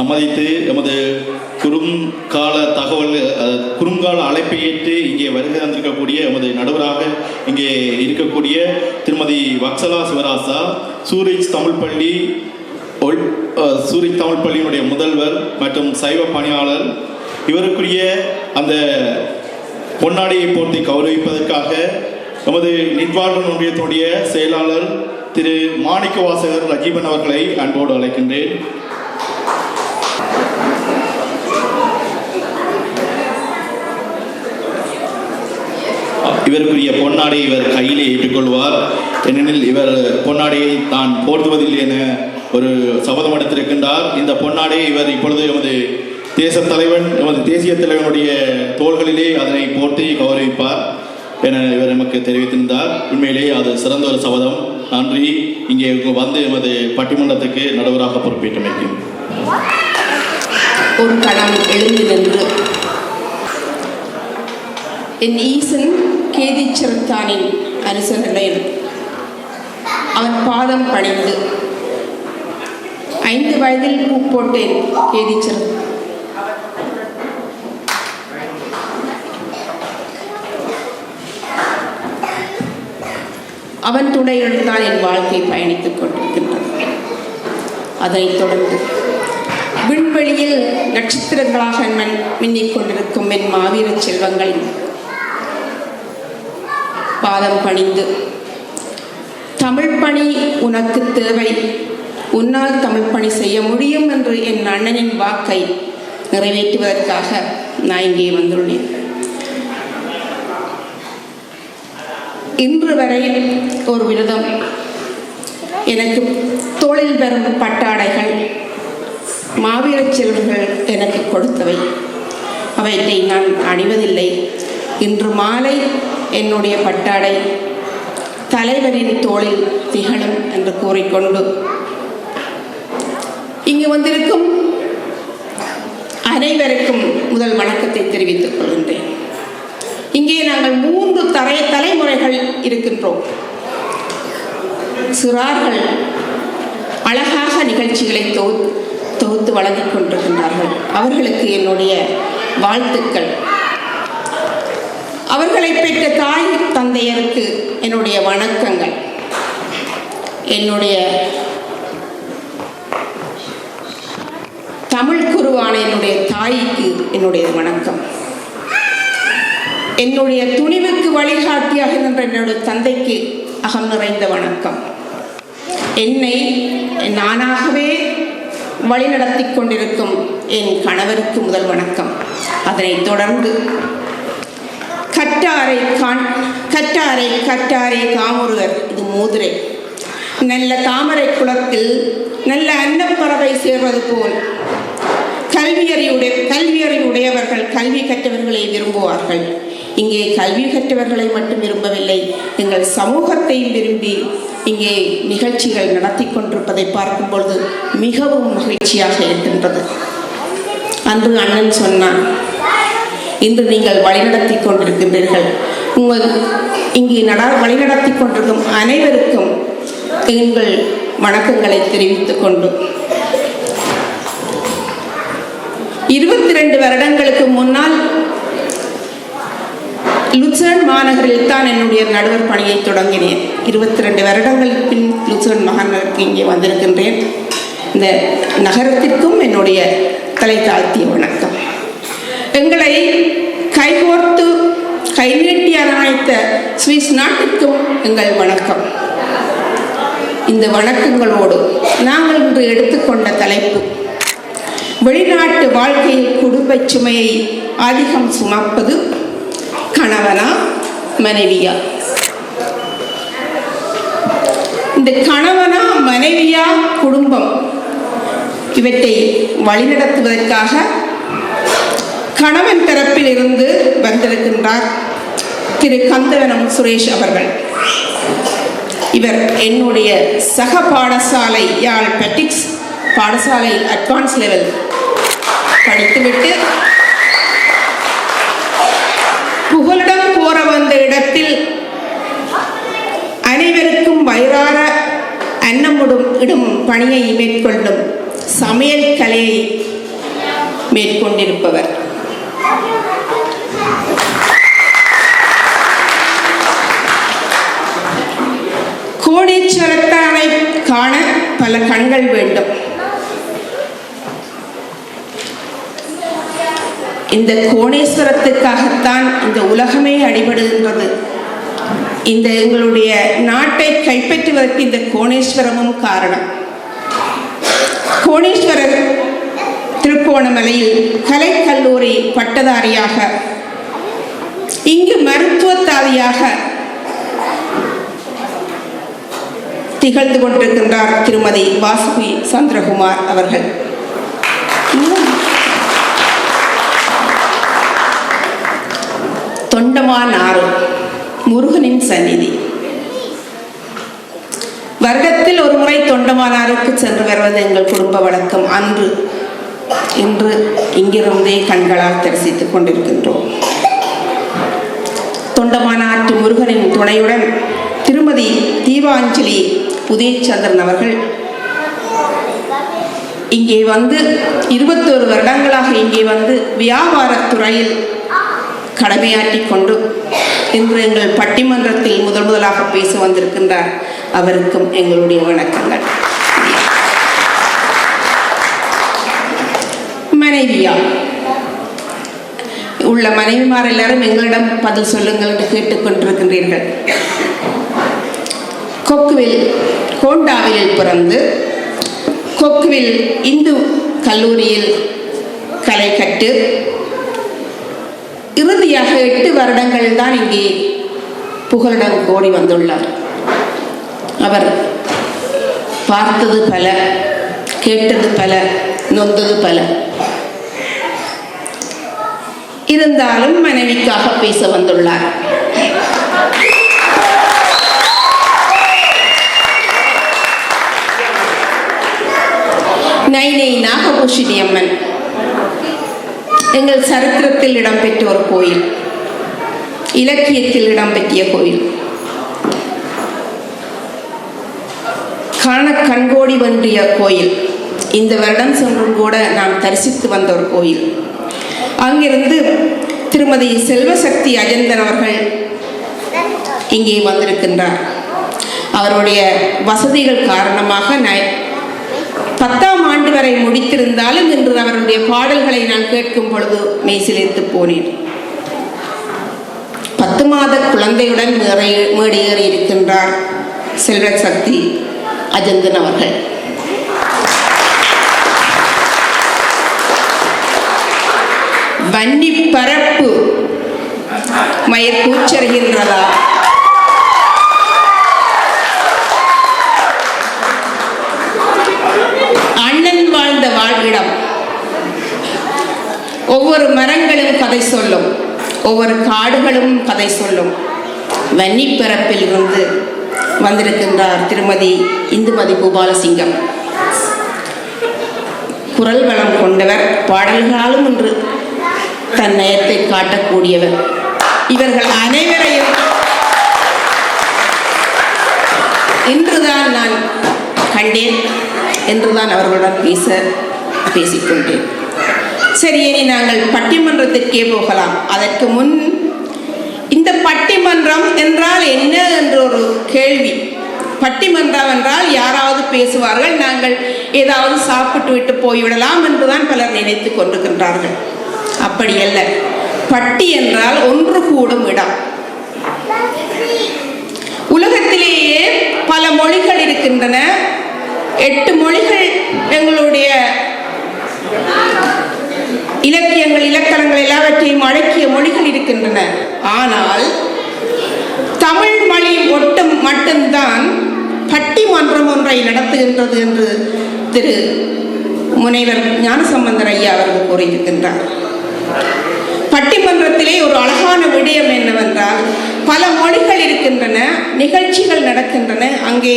சம்மதித்து எமது குறுங்கால அழைப்பை ஏற்று இங்கே வருகை தந்திருக்கக்கூடிய எமது நடுவராக இங்கே இருக்கக்கூடிய திருமதி வக்சலா சிவராசா, சூரிச் தமிழ் பள்ளியினுடைய முதல்வர் மற்றும் சைவ பணியாளர், இவருக்குரிய அந்த பொன்னாடையை போர்த்தி கௌரவிப்பதற்காக நமது நிர்வாக ஒன்றியத்தினுடைய செயலாளர் திரு மாணிக்க வாசகர் ரஜீவன் அவர்களை அன்போடு அழைக்கின்றேன். இவருக்குரிய பொன்னாடையை இவர் கையிலே ஏற்றுக்கொள்வார். ஏனெனில் இவர் பொன்னாடையை தான் போர்த்துவதில்லை என ஒரு சபதம் எடுத்திருக்கின்றார். இந்த பொன்னாடையை இவர் இப்பொழுது எமது தேசிய தலைவனுடைய தோள்களிலே அதனை போர்த்தி கௌரவிப்பார் என இவர் நமக்கு தெரிவித்திருந்தார். உண்மையிலேயே அது சிறந்த ஒரு சபதம். நன்றி. இங்கே வந்து எமது பட்டிமன்றத்துக்கு நடுவராக பொறுப்பேற்றமைக்கும். ஒரு கணம் எழுந்து நின்று என் ஈசன் கேதீச்சரத்தானின் அனுசரணையில் அவன் பாதம் பணிந்து 5 வயதில் பூ போட்டேன் கேதீச்சரன். அவன் துணையுடன் தான் என் வாழ்க்கை பயணித்துக் கொண்டிருக்கின்றது. அதனைத் தொடர்ந்து விண்வெளியில் நட்சத்திரங்களாக மின்னிக் கொண்டிருக்கும் என் மாவீர செல்வங்களின் பாதம் பணிந்து தமிழ் பணி உனக்கு தேவை, உன்னால் தமிழ் பணி செய்ய முடியும் என்று என் அண்ணனின் வாக்கை நிறைவேற்றுவதற்காக நான் இங்கே வந்துள்ளேன். இன்று வரை ஒரு விரதம் எனக்கு தோளில் பெறும் பட்டாடைகள் மாவீர செல்வங்கள் எனக்கு கொடுத்தவை. அவற்றை நான் அணிவதில்லை. இன்று மாலை என்னுடைய பட்டாடை தலைவரின் தோளில் திகழும் என்று கூறிக்கொண்டு இங்கு வந்திருக்கும் அனைவருக்கும் முதல் வணக்கத்தை தெரிவித்துக் கொள்கின்றேன். இங்கே நாங்கள் 3 தலைமுறைகள் இருக்கின்றோம். சிறார்கள் அழகாக நிகழ்ச்சிகளை தொகுத்து வழங்கிக் கொண்டிருக்கின்றார்கள். அவர்களுக்கு என்னுடைய வாழ்த்துக்கள். அவர்களை பெற்ற தாய் தந்தையருக்கு என்னுடைய வணக்கங்கள். என்னுடைய தமிழ் குருவான என்னுடைய தாய்க்கு என்னுடைய வணக்கம். என்னுடைய துணிவுக்கு வழிகாட்டியாக நின்ற என்னுடைய தந்தைக்கு அகம் நிறைந்த வணக்கம். என்னை நானாகவே வழிநடத்தி கொண்டிருக்கும் என் கணவருக்கு முதல் வணக்கம். அதனைத் தொடர்ந்து கட்டாரை காமுருவர், இது மூதுரை. நல்ல தாமரை குளத்தில் நல்ல அன்னப்பறவை சேர்வது போல் கல்வியறிவுடையவர்கள் கல்வி கற்றவர்களை விரும்புவார்கள். இங்கே கல்வி கற்றவர்களை மட்டும் விரும்பவில்லை, எங்கள் சமூகத்தையும் விரும்பி இங்கே நிகழ்ச்சிகள் நடத்தி கொண்டிருப்பதை பார்க்கும் பொழுது மிகவும் மகிழ்ச்சியாக இருக்கின்றது. அன்று அண்ணன் சொன்னான், இன்று நீங்கள் வழிநடத்தி கொண்டிருக்கின்றீர்கள். இங்கே வழிநடத்தி கொண்டிருக்கும் அனைவருக்கும் எங்கள் வணக்கங்களை தெரிவித்துக் கொண்டு 22 வருடங்களுக்கு முன்னால் லுசர்ன் மாநகரில் தான் என்னுடைய நடுவர் பணியை தொடங்கினேன். 22 வருடங்களுக்கு பின் லுசர்ன் மாநகருக்கு இங்கே வந்திருக்கின்றேன். இந்த நகரத்திற்கும் என்னுடைய தலை தாழ்த்திய வணக்கம். எங்களை கைகோர்த்து கைநீட்டி அரவணைத்த சுவிஸ் நாட்டிற்கும் எங்கள் வணக்கம். இந்த வணக்கங்களோடு நாங்கள் இன்று எடுத்துக்கொண்ட தலைப்பு, வெளிநாட்டு வாழ்க்கையில் குடும்ப சுமையை அதிகம் சுமப்பது கணவனா மனைவியா? இந்த கணவனா மனைவியா குடும்பம் இவற்றை வழிநடத்துவதற்காக கணவன் தரப்பில் இருந்து வந்திருக்கின்றார் திரு கந்தவனம் சுரேஷ் அவர்கள். இவர் என்னுடைய சக பாடசாலை யாழ் பெட்டிக்ஸ் பாடசாலை அட்வான்ஸ் லெவல் படித்துவிட்டு புகலிடம் போற வந்த இடத்தில் அனைவருக்கும் வயிறார அன்னமுடும் இடும் பணியை மேற்கொள்ளும் சமையல் கலையை மேற்கொண்டிருப்பவர். கோடீஸ்வரத்தானை காண பல கண்கள் வேண்டும். இந்த கோணேஸ்வரத்துக்காகத்தான் இந்த உலகமே அடிபடுகின்றது. இந்த எங்களுடைய நாட்டை கைப்பற்றுவதற்கு இந்த கோணேஸ்வரமும் காரணம். கோணேஸ்வரர் திருக்கோணமலையில் கலைக்கல்லூரி பட்டதாரியாக, இங்கு மருத்துவத்தாதியாக திகழ்ந்து கொண்டிருக்கின்றார் திருமதி வாசுகி சந்திரகுமார் அவர்கள். தொண்டமானாறு முருகனின் சந்நிதி. வருடத்தில் ஒரு முறை தொண்டமானாருக்கு சென்று வருவது எங்கள் குடும்ப வழக்கம். இன்று இங்கிருந்தே கண்களால் தரிசித்துக் கொண்டிருக்கின்றோம். தொண்டமானாற்று முருகனின் துணையுடன் திருமதி தீபாஞ்சலி உதயச்சந்திரன் அவர்கள் இங்கே வந்து 21 வருடங்களாக இங்கே வந்து வியாபாரத்துறையில் கடமையாற்றிக் கொண்டு இன்று எங்கள் பட்டிமன்றத்தில் முதலாக பேச வந்திருக்கின்றார். அவருக்கும் எங்களுடைய வணக்கங்கள். மனைவியா உள்ள மனைவிமார் எல்லாரும் எங்களிடம் பதில் சொல்லுங்கள் என்று கேட்டுக்கொண்டிருக்கின்றீர்கள். கொக்குவில் கோண்டாவில் பிறந்து கொக்குவில் இந்து கல்லூரியில் கலை கற்று இறுதியாக 8 வருடங்கள் தான் இங்கே புகலிடம் கோடி வந்துள்ளார். அவர் பார்த்தது பல, கேட்டது பல, நொந்தது பல. இருந்தாலும் மனைவிக்காக பேச வந்துள்ளார். நைனை நாகபூஷினி அம்மன் எங்கள் சரித்திரத்தில் இடம்பெற்ற ஒரு கோயில், இலக்கியத்தில் இடம்பெற்றிய கோயில். காண கண்கோடி வென்றிய கோயில். இந்த வருடம் சென்றும் கூட நாம் தரிசித்து வந்த ஒரு கோயில். அங்கிருந்து திருமதி செல்வசக்தி அஜந்தன் அவர்கள் இங்கே வந்திருக்கின்றார். அவருடைய வசதிகள் காரணமாக 10ஆம் ஆண்டு வரை முடித்திருந்தாலும் இன்று அவருடைய பாடல்களை நான் கேட்கும் பொழுது மெய்சிலிர்த்து போனேன். 10 மாத குழந்தையுடன் மேடையேறி இருக்கின்றார் செல்வசக்தி அஜந்தன் அவர்கள். வன்னி பரப்பு மயிர் கூச்சறிகின்றதா? அண்ணன் வாழ்ந்த வாழ்விடம். ஒவ்வொரு மரங்களும் கதை சொல்லும், ஒவ்வொரு காடுகளும் கதை சொல்லும். வன்னிப்பரப்பில் இருந்து வந்திருக்கின்றார் திருமதி இந்துமதி பூபாலசிங்கம். குரல் வளம் கொண்டவர், பாடல்களாலும் இன்று தன் நயத்தை காட்டக்கூடியவர். இவர்கள் அனைவரையும் இன்றுதான் நான் கண்டேன், என்றுதான் அவர்களுடன் பேசிக்கொண்டேன். சரி, இனி நாங்கள் பட்டிமன்றத்திற்கே போகலாம். அதற்கு முன் இந்த பட்டிமன்றம் என்றால் என்ன என்ற ஒரு கேள்வி. பட்டிமன்றம் என்றால் யாராவது பேசுவார்கள், நாங்கள் ஏதாவது சாப்பிட்டு விட்டு போய்விடலாம் என்றுதான் பலர் நினைத்து கொண்டிருக்கின்றார்கள். அப்படி அல்ல. பட்டி என்றால் ஒன்று கூடும் இடம். உலகத்திலேயே பல மொழிகள் இருக்கின்றன. 8 மொழிகள் எங்களுடைய இலக்கியங்கள், இலக்கணங்கள் எல்லாவற்றையும் அடக்கிய மொழிகள் இருக்கின்றன. ஆனால் தமிழ் மொழி மட்டும்தான் பட்டிமன்றம் ஒன்றை நடத்துகின்றது என்று திரு முனைவர் ஞானசம்பந்தர் ஐயா அவர்கள் கூறியிருக்கின்றார். பட்டிமன்றத்திலே ஒரு அழகான விடயம் என்னவென்றால், பல மொழிகள் இருக்கின்றன, நிகழ்ச்சிகள் நடக்கின்றன. அங்கே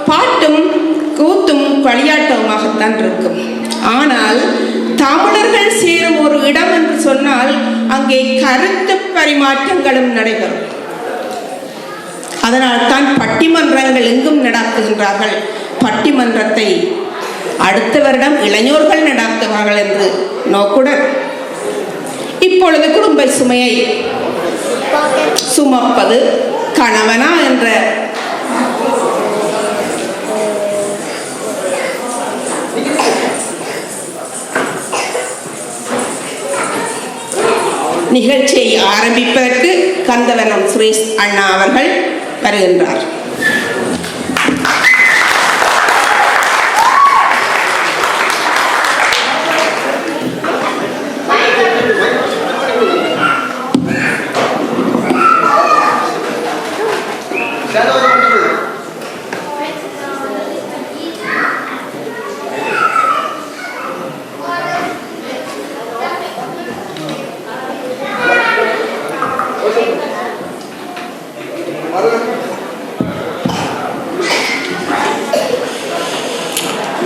பாட்டும் கூத்தும் களியாட்டமாகத்தான் இருக்கும். ஆனால் தமிழர்கள் சேரும் ஒரு இடம் என்று சொன்னால் அங்கே கருத்து பரிமாற்றங்களும் நடைபெறும். அதனால் தான் பட்டிமன்றங்கள் எங்கும் நடத்துகின்றார்கள். பட்டிமன்றத்தை அடுத்த வருடம் இளைஞர்கள் நடத்துவார்கள். செய்வார்கள் என்று நோக்குடன் இப்பொழுது குடும்ப சுமையை சுமப்பது கணவனா என்ற நிகழ்ச்சியை ஆரம்பிப்பதற்கு கந்தவனம் சுரேஷ் அண்ணா அவர்கள் வருகின்றார்.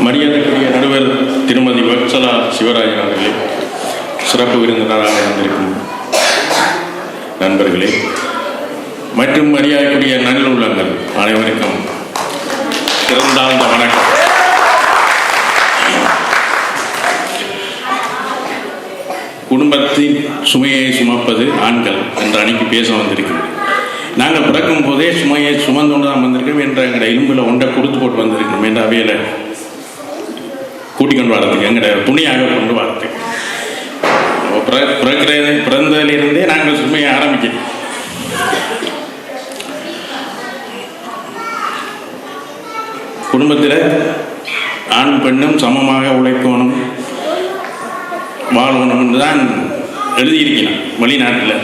மரியாதைக்குரிய நடுவர் திருமதி வத்சலா சிவராஜன் அவர்களே, சிறப்பு விருந்தினராக வந்திருக்கும் நண்பர்களே மற்றும் மரியாதைக்குரிய நல்லுள்ளங்கள் அனைவருக்கும் சிறந்தாழ்ந்த வணக்கம். குடும்பத்தின் சுமையை சுமப்பது ஆண்கள் என்ற அன்னைக்கு பேச வந்திருக்கிறோம். நாங்கள் பிறக்கும் போதே சுமையை சுமந்தோண்டு தான் வந்திருக்கோம் என்ற எங்களோட எலும்பில் ஒன்றை கொடுத்து போட்டு வந்திருக்கிறோம் என்ற அவையில் கூட்டிக் கொண்டு வரதுக்கு எங்களோட துணியாக கொண்டு வரதுக்கு பிறந்ததிலிருந்தே நாங்கள் சுமையை ஆரம்பிக்கிறோம். குடும்பத்தில் ஆண் பெண்ணும் சமமாக உழைக்கணும் வாழணும் என்று தான் எழுதியிருக்கணும் வெளிநாட்டில்.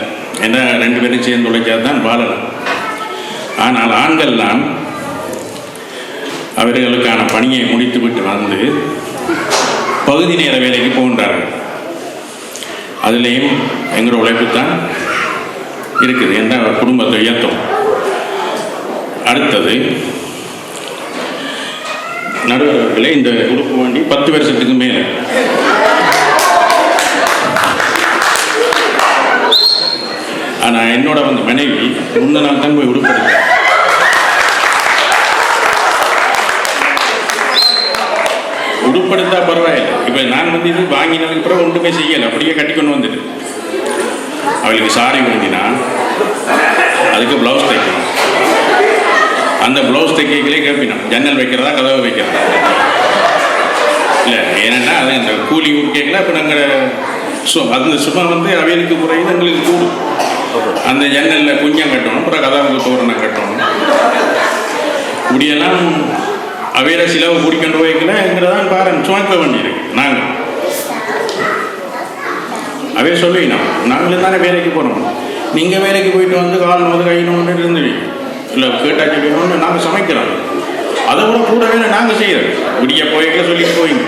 ஏன்னா 2 பேரும் சேர்ந்து உழைக்காது தான் வாழணும். ஆனால் ஆண்கள் தான் அவர்களுக்கான பணியை முடித்துவிட்டு வந்து பகுதி நேர வேலைக்கு போகின்றார்கள். அதுலேயும் எங்களோட உழைப்பு தான் இருக்குது என்ற குடும்பத்தை உயர்த்தும். அடுத்தது நடுவர்களே, இந்த உடுப்பு வண்டி 10 வருஷத்துக்கு மேலே ஆனால் என்னோட வந்து மனைவி முன்ன நாள் தான் போய் உடுப்படுத்த உடுப்படுத்தா பரவாயில்லை. இப்போ நான் வந்து இது வாங்கினதுக்கு பிறகு ஒன்றுமே செய்யலை, அப்படியே கட்டி கொண்டு வந்துட்டு அவளுக்கு சாரி வேண்டினா அதுக்கு ப்ளவுஸ் தைக்கணும். அந்த ப்ளவுஸ் தைக்கலே கேட்பினோம், ஜன்னல் வைக்கிறதா கதவை வைக்கிறதா இல்லை. ஏன்னா அது இந்த கூலி கேட்கல. இப்போ நாங்கள் அந்த சும்மா வந்து அவைகளுக்கு குறையுது, எங்களுக்கு கூடும். அந்த ஜன்னலில் குஞ்சம் கட்டணும், அப்புறம் கதவுக்கு தோரணம் கட்டணும். இப்படியெல்லாம் அவையில சிலவு குடிக்கொண்டு போய்க்கலங்கிறதான் பாருங்க சுமக்க வேண்டியிருக்கு. நாங்கள் அவைய சொல்லிக்கணும், நாங்களும் தானே வேலைக்கு போகிறோம். நீங்கள் வேலைக்கு போயிட்டு வந்து கால் நோது கை நோண்டு இருந்துவீங்க, இல்லை கேட்டா சொல்லி நாங்கள் சமைக்கிறோம். அதை விட கூட வேலை நாங்கள் செய்கிறோம். விடிய போய்க்க சொல்லிட்டு போயிங்க,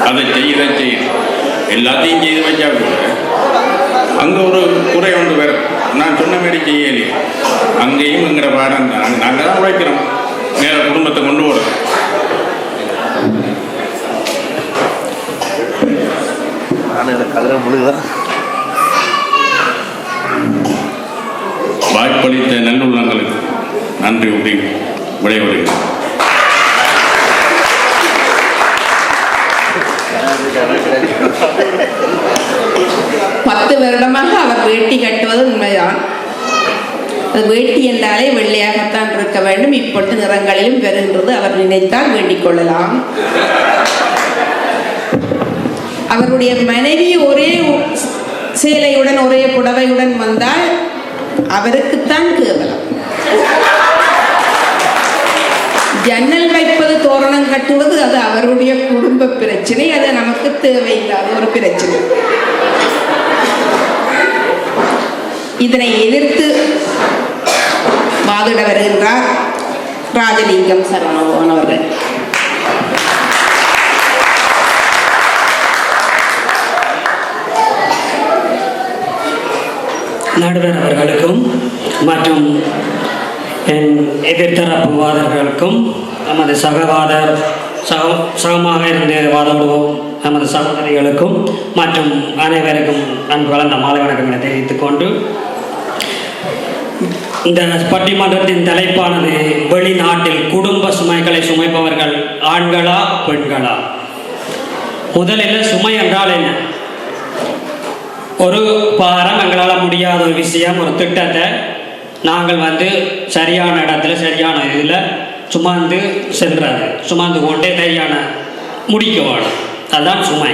அதை செய்ய செய்யணும். எல்லாத்தையும் செய்து வச்சா கூட அங்கே ஒரு குறை ஒன்று வேறு. நான் சொன்ன மாதிரி செய்யலையே, அங்கேயும் எங்கிற பாடம் தான். நாங்கள் தான் உழைக்கிறோம், மேலே குடும்பத்தை கொண்டு போகிறோம். வாய்ப்பளித்த நல்லுள்ளங்களுக்கு நன்றி கூறி விடைபெறுகிறேன். பத்து வருடமாக அவர் வேட்டி கட்டுவது உண்மைதான். அது வேட்டி என்றாலே வெள்ளையாகத்தான் இருக்க வேண்டும். இப்பொழுது நிறங்களிலும் வருகின்றது. அவர் நினைத்தால் வேண்டிக் கொள்ளலாம். அவருடைய மனைவி ஒரே சேலையுடன் ஒரே புடவையுடன் வந்தால் அவருக்குத்தான் கேவலம். ஜன்னல் வைப்பது தோரணம் கட்டுவது அது அவருடைய குடும்ப பிரச்சனை. அது நமக்கு தேவையில்லாத ஒரு பிரச்சனை. இதனை எதிர்த்து வாதிட வருகின்றார் ராஜலிங்கம் சரவணபவன் அவர்கள். நடுவர் அவர்களுக்கும் மற்றும் என் எதிர்த்தரப்பு வாதர்களுக்கும் நமது சகமாக இருந்து வாதோடுவோம் நமது சகோதரிகளுக்கும் மற்றும் அனைவருக்கும் நன்கு வளர்ந்த மாலை வணக்கங்களை தெரிவித்துக் கொண்டு, இந்த பட்டிமன்றத்தின் தலைப்பானது வெளிநாட்டில் குடும்ப சுமைகளை சுமைப்பவர்கள் ஆண்களா பெண்களா? முதலில் சுமை என்றால் என்ன? ஒரு பாரம் எங்களால் முடியாத ஒரு விஷயம், ஒரு திட்டத்தை நாங்கள் சரியான இடத்துல சரியான இதில் சுமந்து சென்றது, சுமந்து கொண்டே சரியான முடிக்க வேணும், அதுதான் சுமை.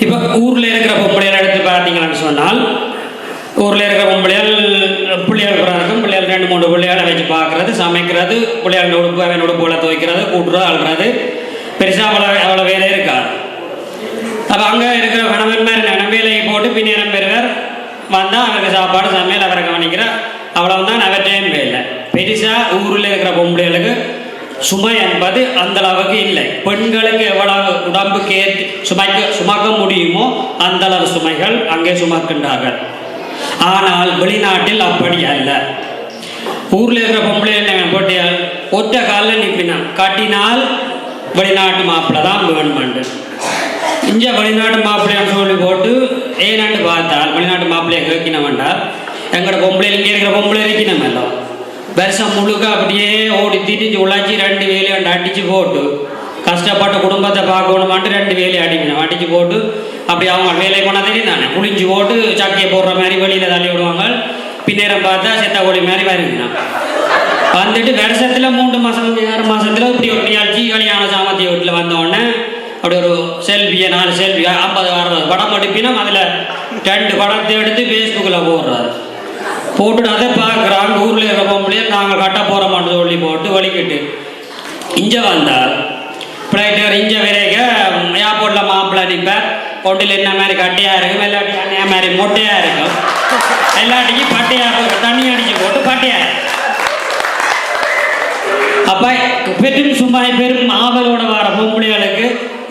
இப்போ ஊரில் இருக்கிற பொம்பளைகள் எடுத்து பார்த்தீங்கன்னு சொன்னால், ஊரில் இருக்கிற பொம்பளைகள் பிள்ளைகள் பிறக்கும், பிள்ளைகள் 2-3 பிள்ளைகளை வச்சு பார்க்குறது, சமைக்கிறது, பிள்ளைகளோட உடுப்பு அவன் உடுப்புகளை துவைக்கிறது, கூட்டுறது, அழுறது, பெருசாக அவ்வளோ வேலை இருக்காது. அப்போ அங்கே இருக்கிற கணவன் மாதிரி வேலையை போட்டு பின்னேறம் பெறுவர், வந்தால் அவருக்கு சாப்பாடு சமையல் அவரை கவனிக்கிற அவ்வளவுதான், அவற்றையும் வேலை. பெருசாக ஊரில் இருக்கிற பொம்பளைகளுக்கு சுமை என்பது அந்த அளவுக்கு இல்லை. பெண்களுக்கு எவ்வளவு உடம்புக்கு சுமக்க முடியுமோ அந்த அளவு சுமைகள் அங்கே சுமக்கின்றார்கள். ஆனால் வெளிநாட்டில் அப்படி அல்ல. ஊரில் இருக்கிற பொம்பளைகள் போட்டியால் ஒற்ற காலில் நிற்பினான் காட்டினால் வெளிநாட்டு மாப்பிள்ளை தான் வேணுமெண்டு. இங்கே வெளிநாட்டு மாப்பிள்ளைன்னு சொல்லி போட்டு ஏனாண்டு பார்த்தால் வெளிநாட்டு மாப்பிள்ளையை கேட்கின வேண்டாம். எங்களோட பொம்பளை இங்கே இருக்கிற பொம்பளை இருக்கணும் எல்லாம் வருஷம் முழுக்க அப்படியே ஓடி திரிஞ்சு உழைச்சி 2 வேலையை அடித்து போட்டு கஷ்டப்பட்ட குடும்பத்தை பார்க்கணுமான்ட்டு 2 வேலையை அடிக்கணும், அடித்து போட்டு அப்படி அவங்க வேலை போனால் தெரியும் தானே, புளிஞ்சு போட்டு சக்கையை போடுற மாதிரி வெளியில் தள்ளி விடுவாங்க. பின்னேரம் பார்த்தா செத்த கோழி மாதிரி வருங்கண்ணா வந்துட்டு வருஷத்தில் 3 மாதம் 6 மாதத்தில் இப்படி ஒரு நிகழ்ச்சி கல்யாண சாமத்திய வீட்டில் வந்தோடனே அப்படி ஒரு செல்ஃபியை 4 செல்ஃபி 50-60 படம் எடுப்பினோம். அதில் 2 படத்தை எடுத்து ஃபேஸ்புக்கில் போடுறாரு. போட்டுட்டு அதை பார்க்குறாங்க. ஊரில் இருக்கிற பொம்பளையே நாங்கள் கட்ட போகிறோமான்னு சொல்லி போட்டு வலிக்கிட்டு இங்கே வந்தார். ஃப்ளைட்டு இங்கே விரைக ஏர்போர்ட்டில் மாப்பிள்ளை நிற்பேன். கொண்டில் என்ன மாதிரி கட்டையாக இருக்கும், எல்லாட்டி அண்ணைய மாதிரி மொட்டையாக இருக்கும், எல்லாட்டிக்கும் பட்டையாக தண்ணி அடித்து போட்டு பட்டையாக. அப்போ பெரும் சும்மா பெரும் ஆவலோட வர பொம்பளைகளுக்கு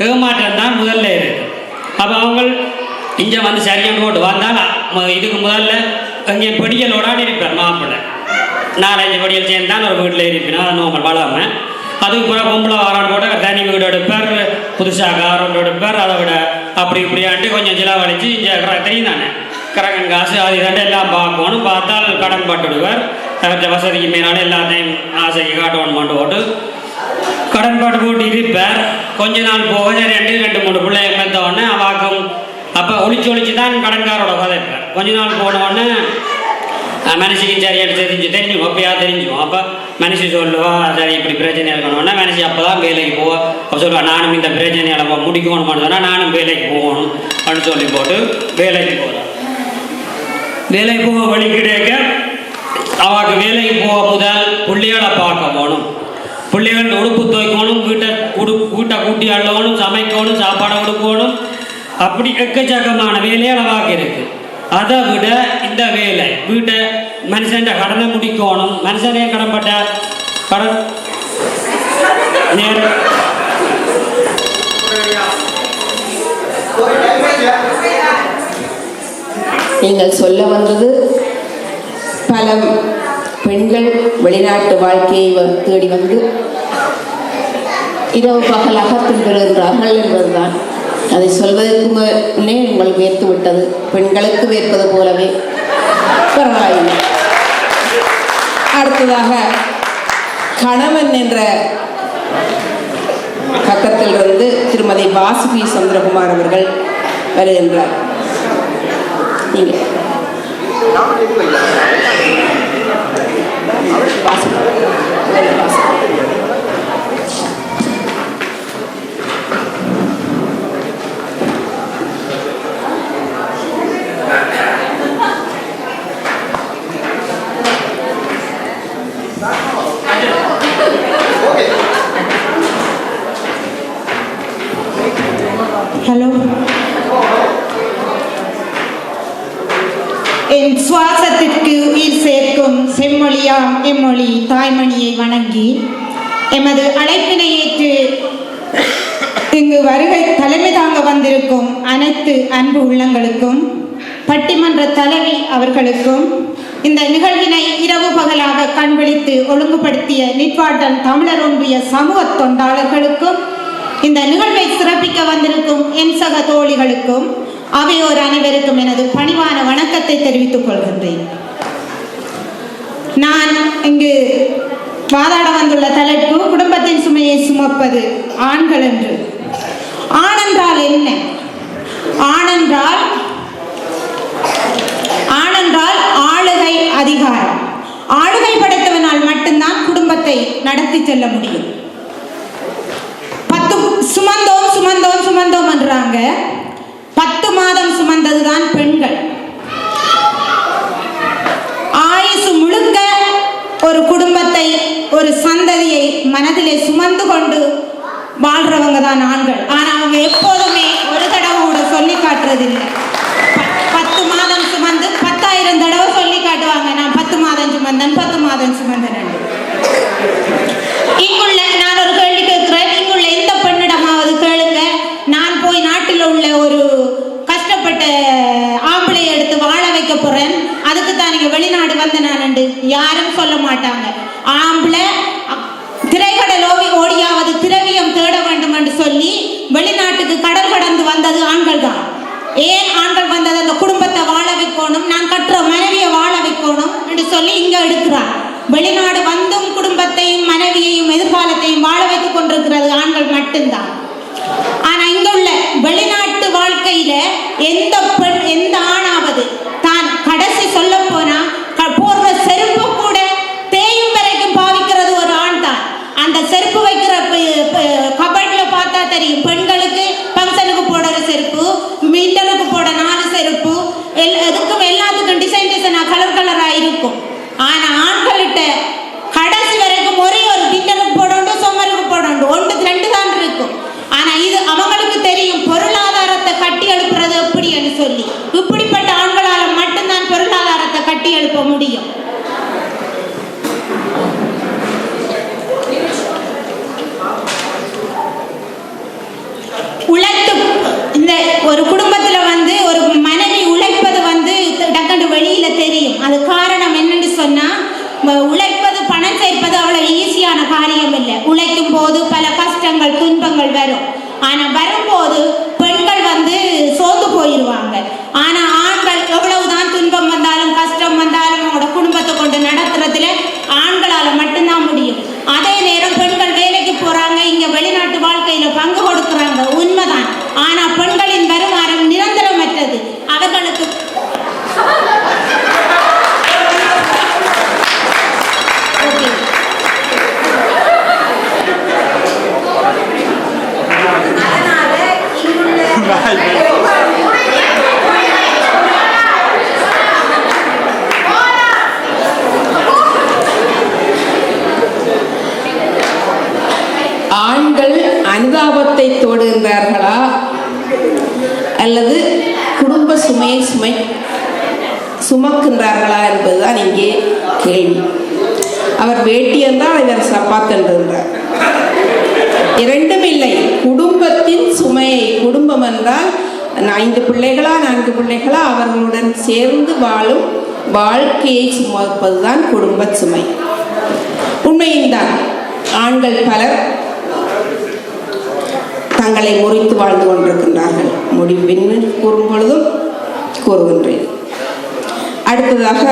ஏமாற்றம் தான் முதல்ல இருக்கு. அப்போ அவங்க இங்கே சரியான போட்டு வந்தால் இதுக்கு முதல்ல இங்கே படியலோடான்னு இருப்பார் மாப்பிள்ளை. 4-5 படியல் சேர்ந்தான் ஒரு வீட்டில் இருப்பினா அதை நோமல் வளாமல். அதுக்கு பிறகு பொம்பளை வாரான்னு போட்டு தனி வீடு எடுப்பார், புதுசாக காரம் எடுப்பார். அதை விட அப்படி இப்படியான்ட்டு கொஞ்சம் செலவழித்து இங்கே தெரியும் தானே கரகன் காசு அது ரெண்டு எல்லாம் பார்க்கணும். பார்த்தால் கடன் பட்டுடுவார். அவற்றை வசதிக்கு மேலான எல்லாத்தையும் ஆசைக்கு காட்டணும் போட்டு கடன் பாட்டு போட்டு இருப்பார். கொஞ்ச நாள் போக 2-3 பிள்ளைய மெத்தோடனே அவாக்கும். அப்போ ஒழிச்சு தான் கடன்காரோட கதைப்பார். கொஞ்ச நாள் போனோடனே மனுஷிக்கு சரியாக தெரிஞ்சும் அப்பயா தெரிஞ்சும். அப்போ மனுஷி சொல்லுவா சரி இப்படி பிரச்சனை இருக்கணும்னா மனுஷி அப்போ தான் வேலைக்கு போவா. அப்போ சொல்லுவா நானும் இந்த பிரச்சனையால் முடிக்கணும்னு சொன்னால் நானும் வேலைக்கு போகணும் அப்படின்னு சொல்லி போட்டு வேலைக்கு போகிறேன். வேலைக்கு போக வழி கிடைக்க அவளுக்கு வேலைக்கு போக முதல் பிள்ளைகளை பார்க்க போகணும், பிள்ளைகள் உடுப்பு துவைக்கணும், வீட்டை கூட்டி அள்ளணும், சமைக்கணும், சாப்பாடை கொடுக்கணும். அப்படி எக்கச்சக்கமான வேலையை அளவாக இருக்கு. அதை விட இந்த வேலை வீட்டை மனுஷன் கடனை முடிக்கணும். மனுஷனே கடன்பட்ட கடன் நீங்கள் சொல்ல வந்தது பல பெண்கள் வெளிநாட்டு வாழ்க்கையை தேடி வந்து இரவு பகலாக பின்பற்றுகிறார்கள் என்பதுதான். அதை சொல்வதற்கு முன்னே உங்களுக்கு வேர்த்து விட்டது. பெண்களுக்கு வேர்ப்பது போலவே பரவாயில்லை. அடுத்ததாக கணவன் என்ற பக்கத்திலிருந்து திருமதி வாசுகி சந்திரகுமார் அவர்கள் வருகின்றார். நீங்கள் ஹலோ. என் சுவாசத்திற்கு உயிர் சேர்க்கும் செம்மொழியாம் எம்மொழி தாய்மணியை வணங்கி எமது அழைப்பினை ஏற்று இங்கு வருகை தலைமை தாங்க வந்திருக்கும் அனைத்து அன்பு உள்ளங்களுக்கும், பட்டிமன்ற தலைவி அவர்களுக்கும், இந்த நிகழ்வினை இரவு பகலாக கண்விழித்து ஒழுங்குபடுத்திய நிட்வாட்டன் தமிழர் ஒன்றிய சமூக தொண்டாளர்களுக்கும், இந்த நிகழ்வை சிறப்பிக்க வந்திருக்கும் என் சக தோழிகளுக்கும், அவையோர் அனைவருக்கும் எனது பணிவான வணக்கத்தை தெரிவித்துக் கொள்கின்றேன். நான் இங்கு வாதாட வந்துள்ள தலைப்பு குடும்பத்தின் சுமையை சுமப்பது ஆண்கள் என்று. ஆனென்றால் ஆளுகை அதிகாரம். ஆளுகை படைத்தவனால் மட்டும்தான் குடும்பத்தை நடத்தி செல்ல முடியும். 10 சுமந்தோம் என்றாங்க. 10 மாதம் சுமந்ததுதான் பெண்கள். ஆயுசு முழுக்க ஒரு குடும்பத்தை, ஒரு சந்ததியை மனதிலே சுமந்து கொண்டு வாழ்றவங்க தான் ஆண்கள். ஆனா அவங்க எப்போதுமே ஒரு தடவை கூட சொல்லி காட்டுறதில்லை. 10 மாதம் சுமந்து 10,000 தடவை சொல்லி காட்டுவாங்க, நான் 10 மாதம் சுமந்தேன். இங்குள்ள நான் ஒரு கேள்வி கேட்கிறேன், இங்குள்ள எந்த பெண்ணிடமாவது கேளுங்க, நான் போய் நாட்டில் உள்ள ஒரு கஷ்டப்பட்ட ஆம்பளையை எடுத்து வாழ வைக்க போறேன், அதுக்கு தான் நீங்க வெளிநாடு வந்த நான் யாரும் சொல்ல மாட்டாங்க. ஆம்பளை திரைக்கடல் ஓடியாவது திரவியம் தேட வேண்டும் என்று சொல்லி வெளிநாட்டுக்கு கடல் கடந்து வந்தது ஆண்கள் தான். ஏன் ஆண்கள் வந்தது? அந்த குடும்பத்தை வாழ வைக்கணும், நான் கற்ற மனைவியை வாழ வைக்கணும் என்று சொல்லி இங்க எடுக்கிறார். வெளிநாடு வந்தும் குடும்பத்தையும் மனைவியையும் எதிர்காலத்தையும் வாழ வைத்துக் கொண்டிருக்கிறது ஆண்கள் மட்டும்தான். ஆனா இங்குள்ள வெளிநாட்டு வாழ்க்கையில எந்த பெண், எந்த ஆணாவது தான் கடைசி சொல்ல போனா போடுற செருப்பு கூட தேயும் வரைக்கும் பாவிக்கிறது ஒரு ஆண் தான். அந்த செருப்பு வைக்கிற கபட்ல பார்த்தா தெரியும், பெண்களுக்கு ஃபங்க்ஷனுக்கு போடுற செருப்பு, மீண்டலுக்கு போட 4 செருப்பு, எதுக்கும் எல்லாத்துக்கும் டிசைனா கலரா இருக்கும். ஆனா ஆண்கள்கிட்ட கடைசி வரைக்கும் ஒரே ஒரு டின்னருக்கு போடணும், சொம்மருக்கு போடணும், 1-2 தான் இருக்கும். ஆனா இது அவங்களுக்கு தெரியும் பொருளாதாரத்தை கட்டி எழுப்புறது எப்படி என்று சொல்லி. இப்படிப்பட்ட ஆண்களால் மட்டும்தான் பொருளாதாரத்தை கட்டி எழுப்ப முடியும். இந்த ஒரு குடும்பத்துல ஒரு மனைவி உழைப்பது டக்கண்டு வெளியில தெரியும். அது காரணம் என்னன்னு சொன்னா, உழைப்பது, பணம் சேர்ப்பது அவ்வளவு ஈஸியான காரியம் இல்லை. உழைக்கும் போது பல கஷ்டங்கள், துன்பங்கள் வரும். ஆனா வரும்போது பெண்கள் சோர்ந்து போயிடுவாங்க. ஆனா ஆண்கள் எவ்வளவுதான் துன்பம் வந்தாலும் கஷ்டம் வந்தாலும் அவங்களோட குடும்பத்தை கொண்டு நடத்துறதுல ஆண்களால மட்டும்தான் முடியும். அதே நேரம் பெண்கள் வேலைக்கு போறாங்க, இங்க வெளிநாட்டு வாழ்க்கையில பங்கு கொடுக்குறாங்க, உண்மைதான். ஆனா பெண்களின் வருமானம் நிரந்தரமற்றது. அவர்களுக்கு ஆண்கள் அனுதாபத்தை தோடுகின்றார்களா அல்லது குடும்ப சுமையை சுமக்கின்றார்களா என்பதுதான் இங்கே கேள்வி. அவர் வேட்டி என்றால் இவர் சப்பாத் என்றார். இரண்டும் இல்லை. குடும்பத்தின் சுமையை, குடும்பம் என்றால் 5 பிள்ளைகளா 4 பிள்ளைகளா அவர்களுடன் சேர்ந்து வாழும் வாழ்க்கையை சுமப்பதுதான் குடும்ப சுமை. உண்மையில்தான் ஆண்கள் பலர் தங்களை முறித்து வாழ்ந்து கொண்டிருக்கின்றார்கள். முடிவின்னு கூறும் பொழுதும் கூறுகின்றேன். அடுத்ததாக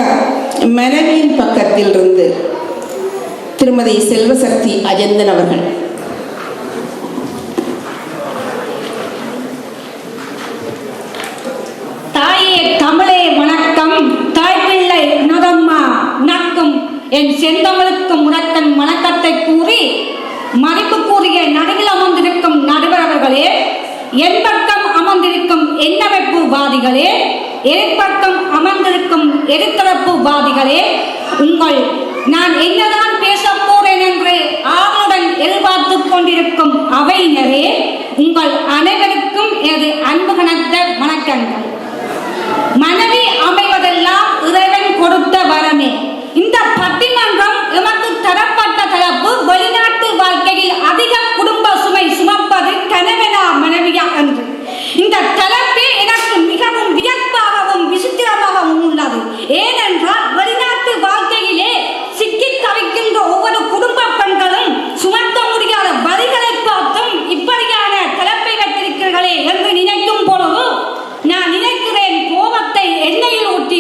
மனைவியின் பக்கத்தில் இருந்து திருமதி செல்வசக்தி அஜந்தன் அவர்கள். தாயே தமிழே வணக்கம், தாய்பிள்ளை நகம்மா நக்கும் என் செந்தமிழுக்கும் உனக்கன் வணக்கத்தை கூறி மதிப்புக்குரிய நடுவில் அமர்ந்திருக்கும் நடுவர் அவர்களே, என் பக்கம் அமர்ந்திருக்கும் எண்ணமைப்பு வாதிகளே, எதிர்பக்கம் அமர்ந்திருக்கும் எதிர்த்தரப்பு வாதிகளே, உங்கள் நான் என்னதான் பேச போறேன் என்று ஆவலுடன் எதிர்பார்த்து கொண்டிருக்கும் அவையினரே, உங்கள் அனைவருக்கும் எனது அன்பு கனத்த வணக்கங்கள். மனைவி அமைவதெல்லாம் இறைவன் கொடுத்த வரமே. இந்த பட்டிமன்றம் எமக்கு தரப்பட்ட தலைப்பு வெளிநாட்டு வாழ்க்கையில் அதிக குடும்ப சுமை சுமப்பது கணவனா மனைவியா என்று. இந்த தலைப்பே எனக்கு மிகவும் வியப்பாகவும் விசித்திரமாகவும் உள்ளது. ஏனென்றால் வெளிநாட்டு வாழ்க்கையிலே சிக்கி தவிக்கின்ற ஒவ்வொரு குடும்ப பெண்களும் சுமத்த முடியாத வரிகளை பார்த்தும் இப்படியான தலைப்பை வைத்திருக்கிறீர்களே என்று நினைக்கும் பொழுது நான் நினைக்கிறேன், கோபத்தை எண்ணெயில் ஊற்றி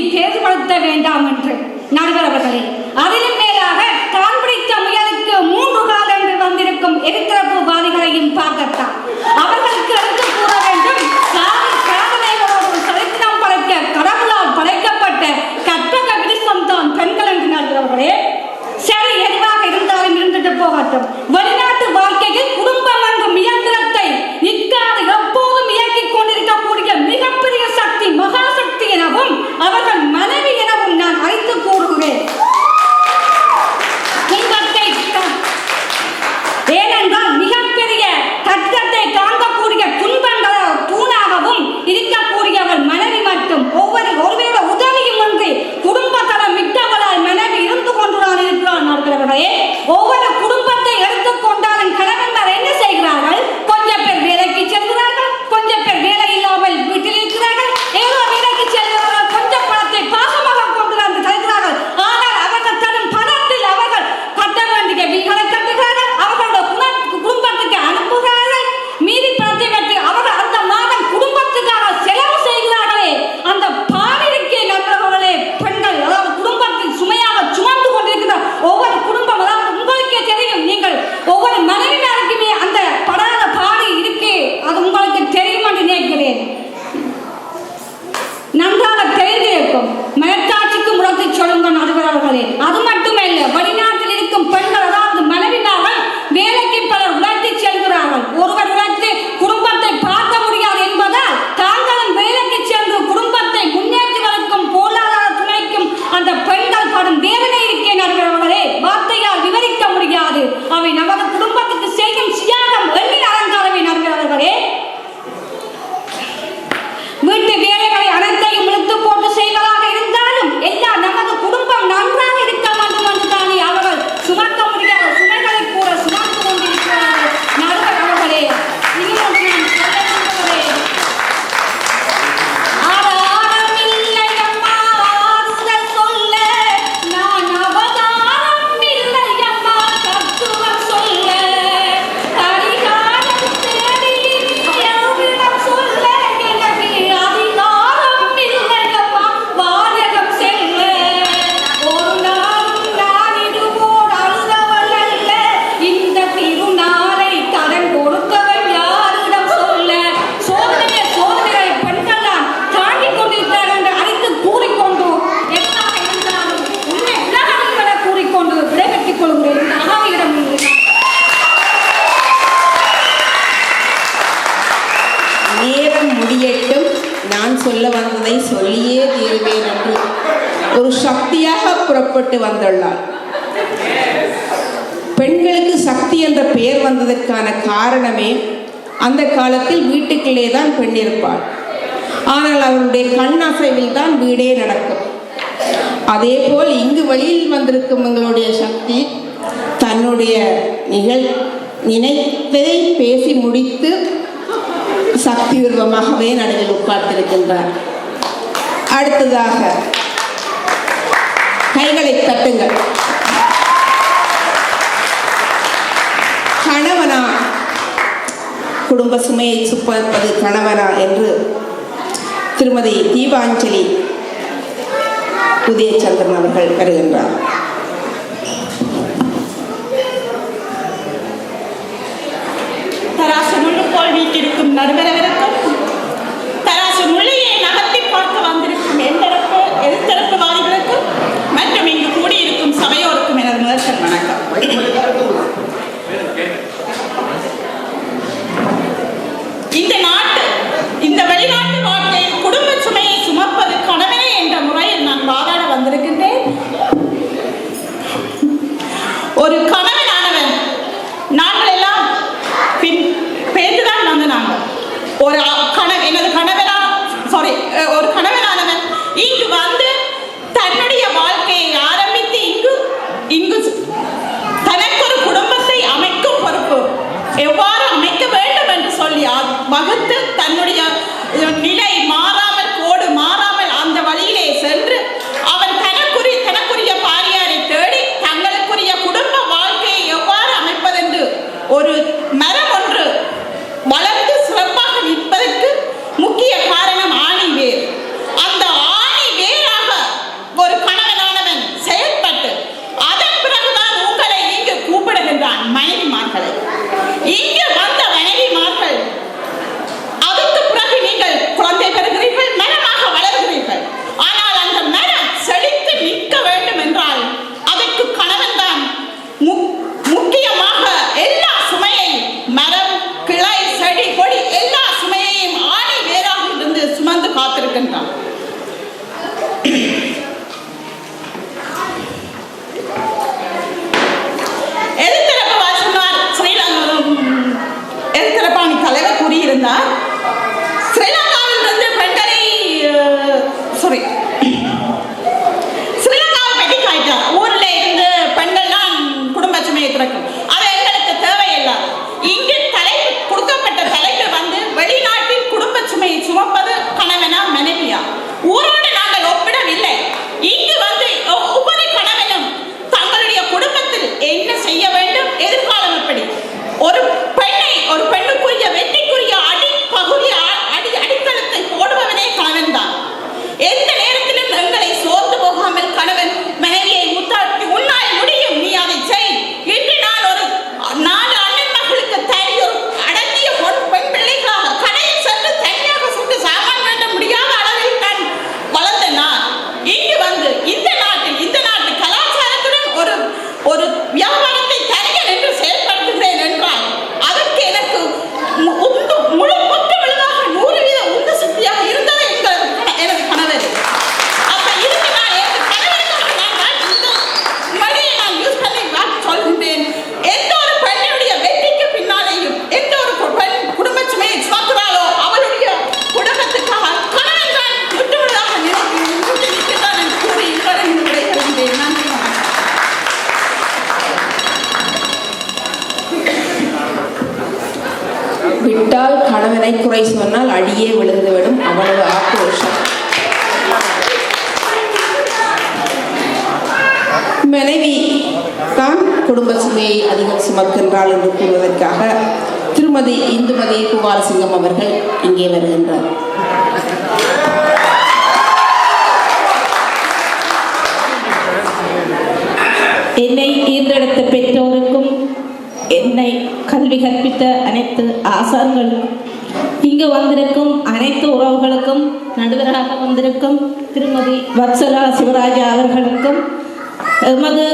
நேரம் முடியட்டும், நான் சொல்ல வந்ததை சொல்லியே தீருவேன் என்று ஒரு சக்தியாக புறப்பட்டு வந்துள்ளார். பெண்களுக்கு சக்தி என்ற பெயர் வந்ததற்கான காரணமே அந்த காலத்தில் வீட்டுக்குள்ளே தான் பெண் இருப்பாள். ஆனால் அவருடைய கண்ணசைவில் தான் வீடே நடக்கும். அதேபோல் இங்கு வெளியில் வந்திருக்கும் எங்களுடைய சக்தி தன்னுடைய நினைத்ததை பேசி முடித்து சக்தி உருவமாகவே நடுவில் உட்கார்ந்திருக்கின்றார். அடுத்ததாக கைகளை தட்டுங்கள். கணவனா, குடும்ப சுமையை சுமப்பது கணவனா என்று திருமதி தீபாஞ்சலி உதயச்சந்திரன் அவர்கள் வருகின்றார். தராசு முள்ளுப்போல் வீட்டிற்கும் நடுவரவிருக்கும், தராசு முள்ளையை நகர்த்தி பார்க்க வந்திருக்கும் எந்தரப்பு எதிர்த்தரப்புவாதிகளுக்கும் மற்றும் இங்கு கூடியிருக்கும் சபையோருக்கும் எனது முதற்கண் வணக்கம். இந்த வெளிநாட்டு வாழ்க்கையில் குடும்ப சுமையை சுமப்பது கணவனே என்ற முறையில் நான் வாதாட வந்திருக்கின்றேன். ஒரு கணவனானவன், நாங்கள் எல்லாம் பேருதான் வந்து நாங்கள் ஒரு ஒரு கணவனானவன் இங்கு வந்து தன்னுடைய வாழ்க்கையை ஆரம்பித்து இங்கு தனக்கு ஒரு குடும்பத்தை அமைக்கும் பொறுப்பு எவ்வாறு அமைக்க வேண்டும் என்று சொல்லி வகுத்து தன்னுடைய நிலை மாறாமல், கோடு மாறாமல் அந்த வழியிலே சென்று அவன் தனக்குரிய பாரியாரை தேடி தங்களுக்குரிய குடும்ப வாழ்க்கையை எவ்வாறு அமைப்பதென்று ஒரு மரம் ஒன்று வளர்ந்து சிறப்பாக நிற்பதற்கு முக்கிய காரணம் ஆணி வேர். அந்த ஆணி வேராக ஒரு கணவனானவன் செயல்பட்டு அதன் பிறகுதான் உங்களை இங்கு கூப்பிடுகின்றான் மனைவிமார்களை. இங்கு வந்த மனைவிமார்கள் அதற்கு பிறகு நீங்கள் குழந்தை பெறுகிறீர்கள், மரமாக வளர்கிறீர்கள். ஆனால் அந்த மரம் செழித்து நிற்க வேண்டும் என்றால் அதற்கு கணவன் தான் முக்கியமாக எல்லா சுமையையும், மரம், கிளை, செடி, கொடி எல்லா சுமையையும் ஆணி வேறாக இருந்து சுமந்து காத்திருக்கின்றான். எதிர்த்தரப்பாணி தலைவர் கூறியிருந்தார், ஸ்ரீலங்காவிலிருந்து பெண்களை ஸ்ரீலங்காவை பெட்டி காய்ச்சார். ஊரில் இருந்து பெண்கள் தான் குடும்ப சுமையை துறக்கும். அது எங்களுக்கு தேவையில்லை. இங்கு கொடுக்கப்பட்ட தலைப்பு வந்து வெளிநாட்டில் குடும்ப சுமையை சுமப்பது கணவனா மனைவியா? ஊரோடு நாங்கள் ஒப்பிடவில்லை. இங்கு வந்து ஒவ்வொரு கணவனும் தங்களுடைய குடும்பத்தில் என்ன செய்ய வேண்டும், எதிர்காலம் எப்படி, ஒரு பெண்ணுக்குரிய வெற்றிக்குரிய அடித்தளத்தை போடுபவனே கணவன் தான். எந்த நேரத்திலும் எங்களை சோர்ந்து போகாமல் கணவன் மனைவியை முத்தாட்டி உன்னால் முடியும், நீ அதை செய். இன்று நான் ஒரு 4 அண்ணன் மகளுக்கு தனியொரு அடங்கிய பெண் பிள்ளைகளாக கடையில் சென்று தனியாக சென்று சாமான் வேண்ட முடியாத அளவில் நான் வளர்ந்த நான் இங்கு வந்து இந்த நாட்டு கலாச்சாரத்துடன் ஒரு வியாபாரத்தை தனியன் என்று செயல்படுத்துகிறேன் என்றால் அதற்கு எனக்கு முழு முற்று விழுதாக 100% உந்து சக்தியாக இருந்தது எனது கணவர். அப்ப இதுக்கு நான் எனது கணவருக்கு இந்த மொழியை நான் யூஸ் பண்ணி சொல்கின்றேன். எந்த ஒரு பெண்ணுடைய வெற்றிக்கு பின்னாலேயும் எந்த ஒரு பெண் குடும்ப சுமையை சுமக்கிறாளோ அவளுடைய குடும்பத்துக்காக கணவன் தான் முற்று விழுதாக நிற்கிறான் என்று கூறி விடைபெறுகின்றேன். நன்றி. விட்டால் கணவனை குறை சொன்னால் அடியே விழுந்துவிடும், அவ்வளவு ஆக்ரோஷம். மனைவி தான் குடும்ப சுமையை அதிகம் சுமக்கின்றாள் என்று கூறுவதற்காக திருமதி இந்துமதி குமாரசிங்கம் அவர்கள் இங்கே வருகின்றார். என்னை ஈர்த்தெடுத்த பெற்றோருக்கும், என்னை கல்வி கற்பித்த அனைத்து ஆசான்களுக்கும், இங்கு வந்திருக்கும் அனைத்து உறவுகளுக்கும், நடுவராக வந்திருக்கும் திருமதி வத்சலா சிவராஜா அவர்களுக்கும், எமது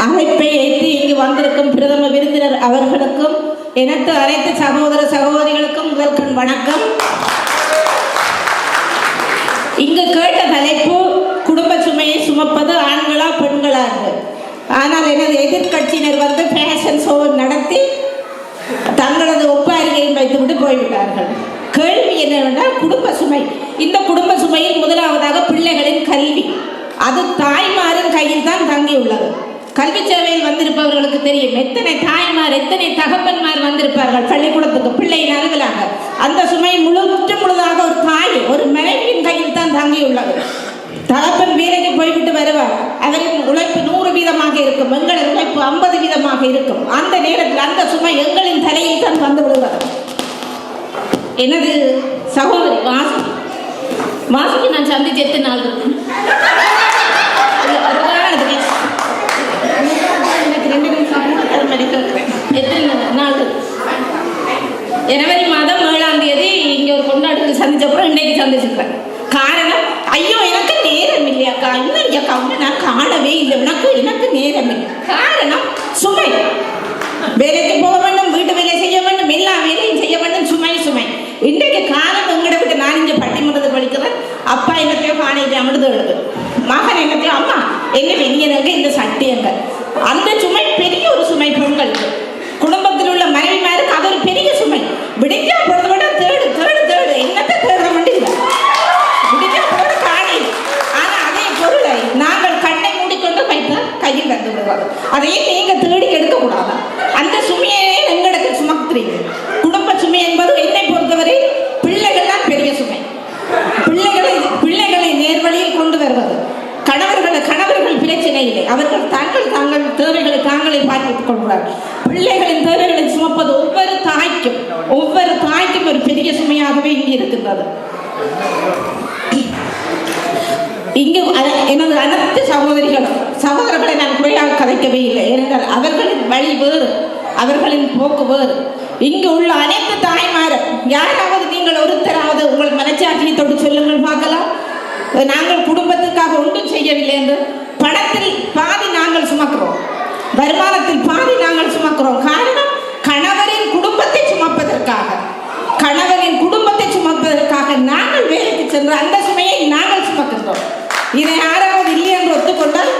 அழைப்பை ஏற்று இங்கு வந்திருக்கும் பிரதம விருந்தினர் அவர்களுக்கும் எனக்கு அனைத்து சகோதர சகோதரிகளுக்கும் முதற்கண் வணக்கம். இங்கு கேட்ட தலைப்பு குடும்ப சுமையை சுமப்பது ஆண்களா பெண்களா என்று. ஆனால் எனது எதிர்கட்சியினர் வந்து ஃபேஷன் ஷோ நடத்தி தங்களது ஒப்பாரிகையும் வைத்துவிட்டு போய்விட்டார்கள். கேள்வி என்னவென்றால் குடும்ப சுமை. இந்த குடும்ப சுமையில் முதலாவதாக பிள்ளைகளின் கல்வி. அது தாய்மாரின் கையில் தான் தங்கியுள்ளது. கல்வி சேவையில் வந்திருப்பவர்களுக்கு தெரியும் எத்தனை தாய்மார் எத்தனை தகப்பன்மார் வந்திருப்பார்கள் பள்ளிக்கூடத்துக்கு பிள்ளையின் அளவிலாக. அந்த சுமை முழுதாக ஒரு தாய் ஒரு மனைவியின் கையில் தான் தங்கியுள்ளது. தகப்பன் வேலைக்கு போய்விட்டு வருவார். அவரின் உழைப்பு 100% இருக்கும், எங்களின் உழைப்பு 50% இருக்கும். அந்த நேரத்தில் அந்த சுமை எங்களின் தலையில் தான் வந்து விடுவது. எனது சகோதரி வாசிக்கு நான் சந்திச்சு எத்தனை நாள் இருக்கும்? எனக்கு 2 நிமிஷம் எத்தனை நாள்? ஜனவரி மாதம் 7ஆம் தேதி இங்கே ஒரு கொண்டாடுக்கு சந்திச்சப்பறம் இன்னைக்கு சந்திச்சிருக்கேன். காரணம், ஐயோ எனக்கு நேரம் இல்லையாக்கா, இன்னும் ஐயாக்கா நான் காணவே இல்லை, எனக்கு நேரம் இல்லை. காரணம் சுமை. வேலைக்கு போக வேண்டும், வீட்டு வேலை செய்ய வேண்டும், எல்லா வேலையும் செய்ய வேண்டும், சுமை சுமை. இன்றைக்கு காலம் எங்கட விட்டு நான் இங்கே பட்டிமன்றத்தில் படிக்கிறேன். அப்பா என்னத்தையோ காணையில் அமிர்தம் எழுது, மகன் என்னத்தையோ அம்மா எங்க வெளியனங்க இந்த சட்டியங்க. அந்த சுமை பெரிய ஒரு சுமை பெண்களுக்கு. குடும்பத்தில் உள்ள மனைவிமாருக்கு அது ஒரு பெரிய சுமை. விடிஞ்சா பொழுது விட தேடு தேடு தேடு என்னத்தை தேட முடியல. விடிஞ்சா பொழுது காணி. ஆனால் அதே பொருளை நாங்கள் கண்ணை மூடிக்கொண்டு வைத்தால் கையில் வந்து விடுவாங்க. அதையே நீங்க தேடி எடுக்கக்கூடாது. அந்த சுமையே எங்களுக்கு சுமத்துறீங்க. குடும்ப சுமை என்பது என்னை பொறுத்தவரை பிள்ளைகள் தான் பெரிய சுமை. பிள்ளைகளை நேர்வழியில் கொண்டு வருவது. கணவர்கள் பிரச்சனை இல்லை, அவர்கள் தங்கள் தேவைகளை தாங்களே பார்த்துக் கொள்கிறார்கள். பிள்ளைகளின் தேவைகளை சுமப்பது ஒவ்வொரு தாய்க்கும் ஒரு பெரிய சுமையாகவே இங்கே இருக்கின்றது. இங்கு எனது அனைத்து சகோதரர்களை நான் குறையாக கதைக்கவே இல்லை. ஏனென்றால் அவர்களின் வழி வேறு, அவர்களின் போக்கு வேறு. இங்கு உள்ள அனைத்து தாய்மாரும் யாராவது நீங்கள் ஒருத்தராவது உங்கள் மனச்சாட்சியத்தோடு சொல்லுங்கள் பார்க்கலாம். நாங்கள் குடும்பத்துக்காக ஒன்றும் செய்யவில்லை என்று. பணத்தில் பாதி நாங்கள் சுமக்கிறோம், வருமானத்தில் பாதி நாங்கள் சுமக்கிறோம். காரணம், கணவரின் குடும்பத்தை சுமப்பதற்காக நாங்கள் வேலைக்கு சென்று அந்த சுமையை நாங்கள் சுமக்கின்றோம். இதை யாராவது இல்லை என்று ஒத்துக்கொண்டால்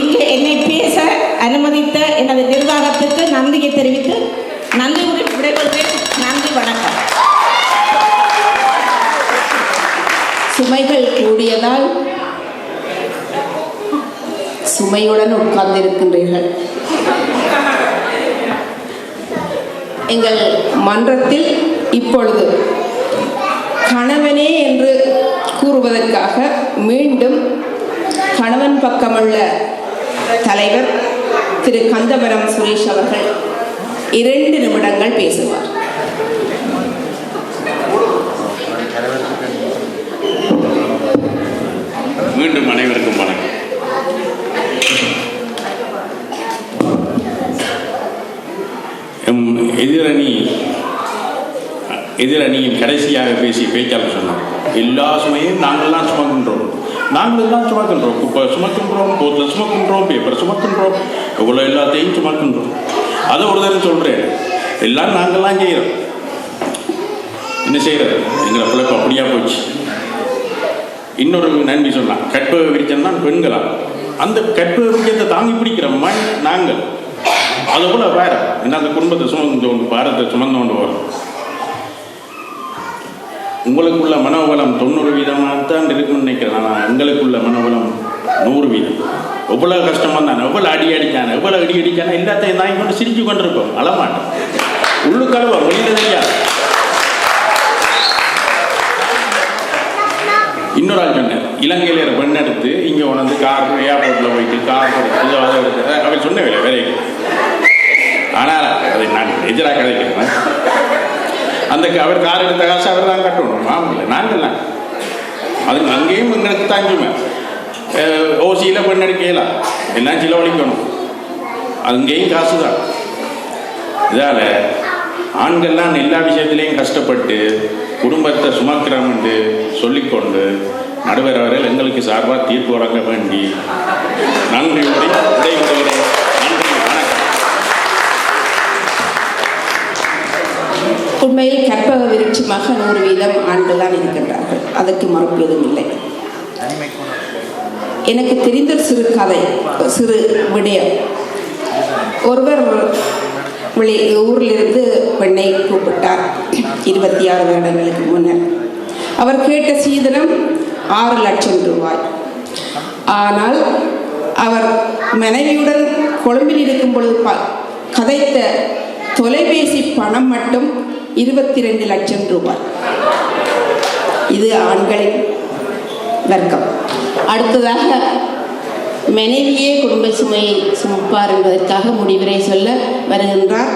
இங்கே என்னை பேச அனுமதித்த எனது நிர்வாகத்திற்கு நன்றியை தெரிவித்து நன்றி விடைபெறுகிறேன். நன்றி, வணக்கம். சுமைகள் கூடியதால் சுமையுடன் உட்கார்ந்திருக்கின்றீர்கள். எங்கள் மன்றத்தில் இப்பொழுது கணவனே என்று கூறுவதற்காக மீண்டும் கணவன் பக்கமுள்ள தலைவர் திரு கந்தபுரம் சுரேஷ் அவர்கள் 2 நிமிடங்கள் பேசுவார். மீண்டும் அனைவருக்கும் வணக்கம். எதிரணியின் கடைசியாக பேசிய பேச்சாளர் சொன்னார், எல்லா சுமையும் நாங்கள் தான் சுமக்கின்றோம். குப்பை சுமக்கின்றோம், போத்தில் சுமக்கின்றோம், பேப்பர் சுமக்கின்றோம், இவ்வளோ எல்லாத்தையும் சுமக்கின்றோம். அதை ஒரு தடவை சொல்கிறேன், எல்லாம் நாங்கள்லாம் செய்கிறோம். என்ன செய்கிறது? எங்களை பிழைப்பு அப்படியா போச்சு. இன்னொரு நன்றி சொன்னான், கற்பக விரிச்சம் தான் பெண்களா. அந்த கற்பக விரிச்சத்தை தாங்கி பிடிக்கிற மண் நாங்கள். அதுபோல் வேறு என்ன, அந்த குடும்பத்தை சுமந்து பாரத்தை சுமந்து வரும். உங்களுக்குள்ள மனோபலம் 90% தான் இருக்குன்னு நினைக்கிறேன். ஆனால் எங்களுக்குள்ள மனோபலம் 100%. எவ்வளோ கஷ்டமாக தான், எவ்வளோ அடி அடித்தானே, எவ்வளோ அடி அடித்தானே எல்லாத்தையும் நான் கொண்டு சிரிச்சு கொண்டிருப்போம். அழமாட்டேன், உள்ளுக்கழுவ வெளியில் தெரியாது. இன்னொரு ஆள் சொன்னார், இலங்கையில் பெண் எடுத்து இங்கே உணர்ந்து கார் ஏர்போர்ட்டில் போயிட்டு கார் கொடுத்து அதை எடுத்து அவர் சொன்ன வேலை. ஆனால் அதை நான் எதிராக கதைக்கிறேன். அந்த அவர் கார் எடுத்த காசு அவர் தான் கட்டணும், மாமில்லை நாங்கள் தான். அது அங்கேயும் எங்களுக்கு தாங்குமே. ஓசியில் பெண் எடுக்கலாம், எல்லாம் செலவழிக்கணும், அங்கேயும் காசு தான். இதால் ஆண்கள்லாம் எல்லா விஷயத்துலேயும் கஷ்டப்பட்டு குடும்பத்தை சுமக்கிறோம்னு சொல்லிக்கொண்டு நடுவர் அவர்கள் எங்களுக்கு சார்பாக தீர்ப்பு வழங்க வேண்டி நன்றி விடைபெறுகிறேன். நன்றி, வணக்கம். உண்மையில் கற்பக விருட்சமாக 100% ஆண்டுதான் இருக்கின்றார்கள், அதற்கு மறுப்பு எதுவும் இல்லை. எனக்கு தெரிந்த சிறு கதை, சிறு விடயம். ஒருவர் ஊரிலிருந்து பெண்ணை கூப்பிட்டார் 26 வருடங்களுக்கு முன்னர். அவர் கேட்ட சீதனம் 6 லட்சம் ரூபாய். ஆனால் அவர் மனைவியுடன் கொழும்பில் இருக்கும் பொழுது கதைத்த தொலைபேசி பணம் மட்டும் 22 லட்சம் ரூபாய். இது ஆண்களின் வர்க்கம். அடுத்ததாக மனைவியே குடும்ப சுமையை சுமப்பார் என்பதற்காக முடிவுரை சொல்ல வருகின்றார்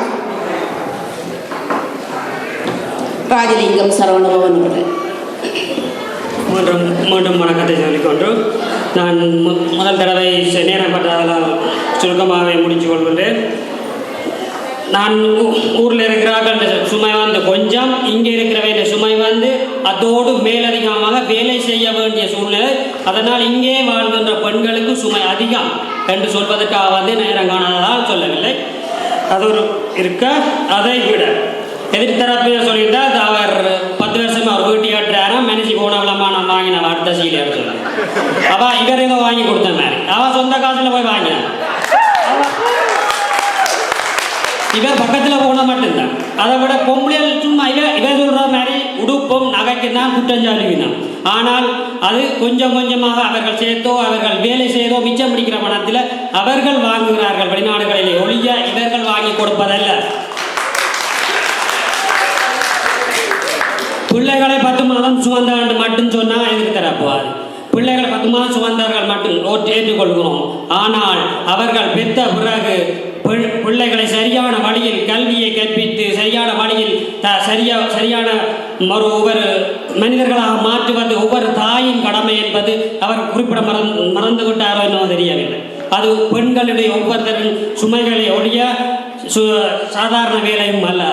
ராஜலிங்கம் சரவணபவன் அவர்கள். மீண்டும் வணக்கத்தை சொல்லிக்கொண்டு நான் முதல் தடவை நேரம் பட்டதால் சுருக்கமாகவே முடிச்சு கொள்கின்றேன். நான் ஊரில் இருக்கிறார்கள் சுமை வந்து கொஞ்சம், இங்கே இருக்கிற சுமை வந்து அதோடு மேலதிகமாக வேலை செய்ய வேண்டிய சூழ்நிலை. அதனால் இங்கே வாழ்கின்ற பெண்களுக்கு சுமை அதிகம் என்று சொல்வதற்காக வந்து நேரம் காணாததால் சொல்லவில்லை. அது ஒரு இருக்க. அதை விட எதிர்த்தரப்பில் சொல்லியிருந்தால் அவர் 10 வருஷம் அவர் வீட்டு கட்டுறாரா மனுஷி போனவளமா நான் வாங்கின அடுத்த சீலியார் சொல்ல அவள் இவர் ஏதோ வாங்கி கொடுத்த மாதிரி அவள் சொந்த காசில் போய் வாங்கினான். இவன் பக்கத்தில் போன மட்டும்தான். அதை விட பொம்பளைகள் சும்மா இவன் சொல்கிற மாதிரி உடுப்பும் நகைக்கு தான் குற்றஞ்சாலுவினான். ஆனால் அது கொஞ்சம் கொஞ்சமாக அவர்கள் சேர்த்தோ அவர்கள் வேலை செய்தோ மிச்சம் பிடிக்கிற பணத்தில் அவர்கள் வாங்குகிறார்கள் வெளிநாடுகளிலே ஒழிய இவர்கள் வாங்கி கொடுப்பதல்ல. பிள்ளைகளை 10 மாதம் சுமந்தாண்டு மட்டும் சொன்னால் எதுக்கு தரப்போவாது? பிள்ளைகளை 10 மாதம் சுமந்தார்கள் மட்டும் ஏற்றுக்கொள்கிறோம். ஆனால் அவர்கள் பெற்ற பிறகு பிள்ளைகளை சரியான வழியில் கல்வியை கற்பித்து சரியான வழியில் சரியான ஒவ்வொரு மனிதர்களாக மாற்றுவது ஒவ்வொரு தாயின் கடமை என்பது அவர் குறிப்பிட மறந்து விட்டாரோ என்னவோ தெரியவில்லை. அது பெண்களுடைய ஒவ்வொருத்தரின் சுமைகளை ஒழிய சாதாரண வேலையும் அல்ல.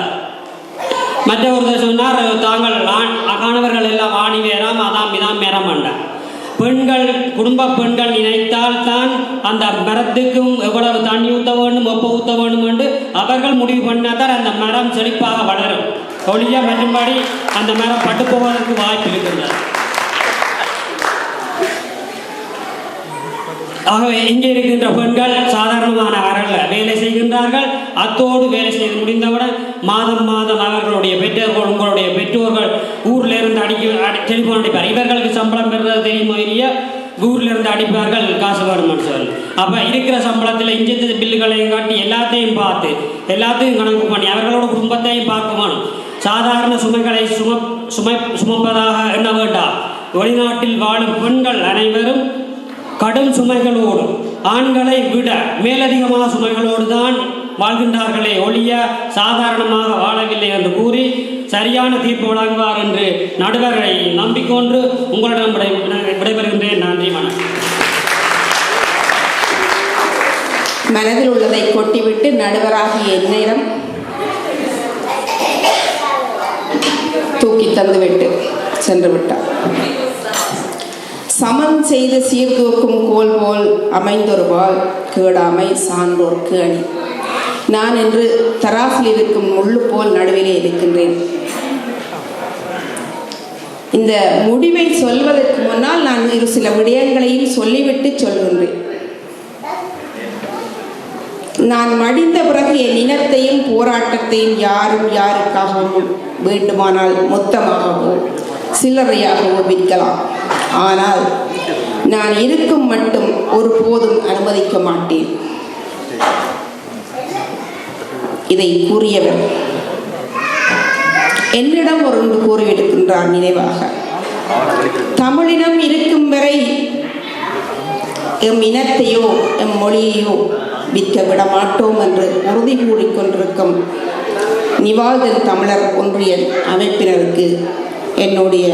மற்ற ஒருத்தர் சொன்னார், தாங்கள் காணவர்கள் எல்லாம் ஆணி வேறாம் அதாம் இதாம் மேறம் வேண்டாம். பெண்கள் குடும்ப பெண்கள் நினைத்தால் தான் அந்த மரத்துக்கும் எவ்வளவு தண்ணி ஊற்ற வேண்டும் வெப்ப ஊற்ற வேண்டும் என்று அவர்கள் முடிவு பண்ணாதான் அந்த மரம் செழிப்பாக வளரும். ஒழிய மற்றும்படி அந்த மரம் பட்டு போவதற்கு வாய்ப்பு இருக்கிறது. ஆகவே இங்கே இருக்கின்ற பெண்கள் சாதாரணமானவர்கள் வேலை செய்கின்றார்கள். அத்தோடு வேலை செய்து முடிந்தவுடன் மாதம் மாதம் அவர்களுடைய பெற்றோர்கள் உங்களுடைய பெற்றோர்கள் ஊரில் இருந்து டெலிஃபோன் அடிப்பார். இவர்களுக்கு சம்பளம் பெறுறது தெரியுமோ இல்லையா? ஊரில் இருந்து அடிப்பார்கள், காசு வருமானு சொல்லி. அப்போ இருக்கிற சம்பளத்தில் இஞ்சத்து பில்லுகளையும் காட்டி எல்லாத்தையும் பார்த்து எல்லாத்தையும் கணக்கு பண்ணி அவர்களோட குடும்பத்தையும் பார்க்க வேணும். சாதாரண சுமைகளை சுமப்பதாக எண்ண வேண்டாம். வெளிநாட்டில் வாழும் பெண்கள் அனைவரும் கடும் சுமைகளோடு ஆண்களை விட மேலதிகமான சுமைகளோடு தான் வாழ்கின்றார்களே ஒழிய சாதாரணமாக வாழவில்லை என்று கூறி சரியான தீர்ப்பு வழங்குவார் என்று நடுவரை நம்பிக்கொண்டு உங்களிடம் விடைபெறுகின்றேன். நன்றி, வணக்கம். மனதில் உள்ளதை கொட்டிவிட்டு நடுவராகிய என்னிடம் தூக்கி தந்துவிட்டு சென்று விட்டார். சமன் செய்து சீர்தூக்கும் கோல் போல் அமைந்தொருவாள் கேடாமை சான்றோர்க்கு அணி. நான் என்று தராசில் இருக்கும் முள்ளு போல் நடுவிலே இருக்கின்றேன். இந்த முடிவை சொல்வதற்கு முன்னால் நான் சில விடயங்களையும் சொல்லிவிட்டு சொல்கின்றேன். நான் மடிந்த பிறகு என் இனத்தையும் போராட்டத்தையும் யாரும் யாருக்காகவும் வேண்டுமானால் மொத்தமாகவோ சில்லறையாகவோ விற்கலாம். ஆனால் நான் இருக்கும் மட்டும் ஒருபோதும் அனுமதிக்க மாட்டேன். இதை கூறியவர் என்னிடம் ஒன்று கூறியிருக்கின்றார் நினைவாக. தமிழினம் இருக்கும் வரை எம் இனத்தையோ எம் மொழியையோ விற்க விட மாட்டோம் என்று உறுதி கூறிக்கொண்டிருக்கும் நிவாழ்தல் தமிழர் ஒன்றிய அமைப்பினருக்கு என்னுடைய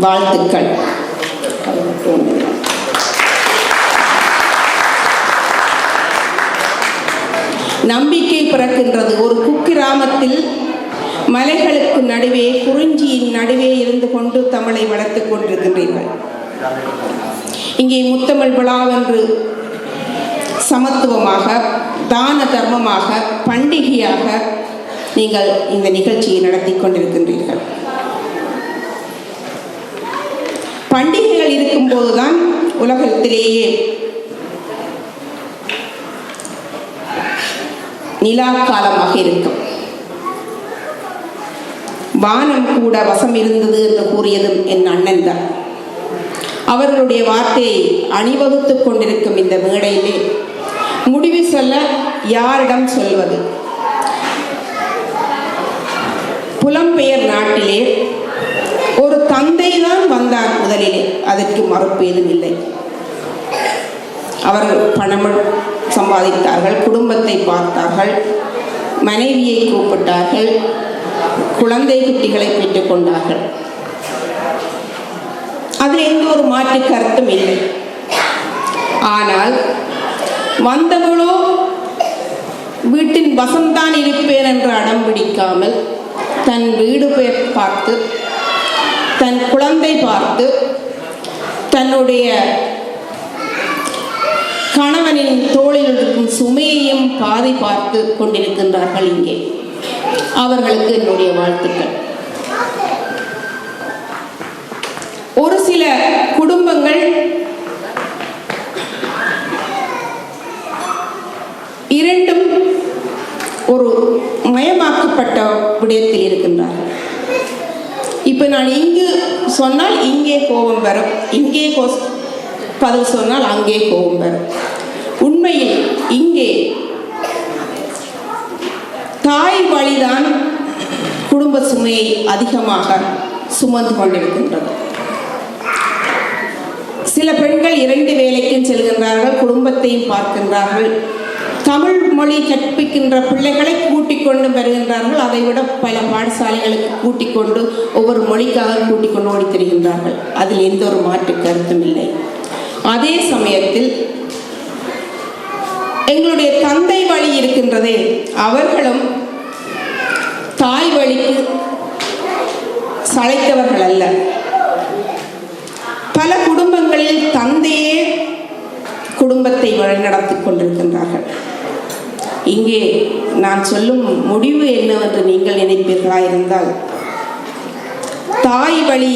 வாழ்த்துக்கள். நம்பிக்கை பிறக்கின்றது. ஒரு குக்கிராமத்தில் மலைகளுக்கு நடுவே குறிஞ்சியின் நடுவே இருந்து கொண்டு தமிழை வளர்த்துக் கொண்டிருக்கின்றீர்கள். இங்கே முத்தமிழ் விழாவென்று சமத்துவமாக, தான தர்மமாக, பண்டிகையாக நீங்கள் இந்த நிகழ்ச்சியை நடத்தி கொண்டிருக்கின்றீர்கள். பண்டிகைகள் இருக்கும்போதுதான் உலகத்திலேயே நிலா காலமாக இருக்கும். வானம் கூட வசம் இருந்தது என்று கூறியதும் என் அண்ணன் தான். அவர்களுடைய வார்த்தையை அணிவகுத்துக் கொண்டிருக்கும் இந்த மேடையிலே முடிவு சொல்ல யாரிடம் சொல்வது? புலம்பெயர் நாட்டிலே ஒரு தந்தை தான் வந்தார் முதலிலே, அதற்கு மறுப்பேதும் இல்லை. அவர்கள் பணம் சம்பாதித்தார்கள், குடும்பத்தை பார்த்தார்கள், மனைவியை கூப்பிட்டார்கள், குழந்தை குட்டிகளை பெற்றுக் கொண்டார்கள். அதில் எந்த ஒரு மாற்று கருத்தும் இல்லை. ஆனால் வந்தவளோ வீட்டின் வசம்தான் இருப்பேன் என்று அடம் பிடிக்காமல் தன் வீடு பேர் பார்த்து, தன் குழந்தை பார்த்து, தன்னுடைய கணவனின் தோளில் இருக்கும் சுமையையும் பாதி பார்த்து கொண்டிருக்கின்றார்கள். இங்கே அவர்களுக்கு என்னுடைய வாழ்த்துக்கள். ஒரு சில குடும்பங்கள் இரண்டும் ஒரு மயமாக்கப்பட்ட விடயத்தில் இருக்கின்றார்கள். இப்போ நான் இங்கு சொன்னால் இங்கே கோபம் வரும், இங்கே பதில் சொன்னால் அங்கே கோபம் வரும். உண்மையில் இங்கே தாய் வழிதான் குடும்ப சுமையை அதிகமாக சுமந்து கொண்டிருக்கின்றது. சில பெண்கள் 2 வேலைக்கும் செல்கின்றார்கள், குடும்பத்தையும் பார்க்கின்றார்கள். தமிழ் மொழி கற்பிக்கின்ற பிள்ளைகளை கூட்டிக் கொண்டு வருகின்றார்கள். அதைவிட பல பாடசாலைகளுக்கு கூட்டிக் கொண்டு ஒவ்வொரு மொழிக்காக கூட்டிக் கொண்டு ஓடி திரிகின்றார்கள். அதில் எந்த ஒரு மாற்று கருத்தும் இல்லை. அதே சமயத்தில் எங்களுடைய தந்தை வழி இருக்கின்றதே, அவர்களும் தாய் வழிக்கு சளைத்தவர்கள் அல்ல. பல குடும்பங்களில் தந்தையே குடும்பத்தை வழிநடத்தி கொண்டிருக்கின்றார்கள். இங்கே நான் சொல்லும் முடிவு என்னவென்று நீங்கள் நினைப்பீர்களா இருந்தால், தாய் வழி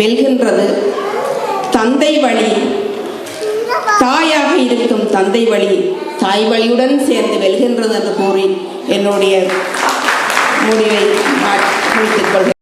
வெல்கின்றது, தந்தை வழி, தாயாக இருக்கும் தந்தை வழி தாய் வழியுடன் சேர்ந்து வெல்கின்றது என்று கூறி என்னுடைய முடிவை முடித்துக் கொள்கிறேன்.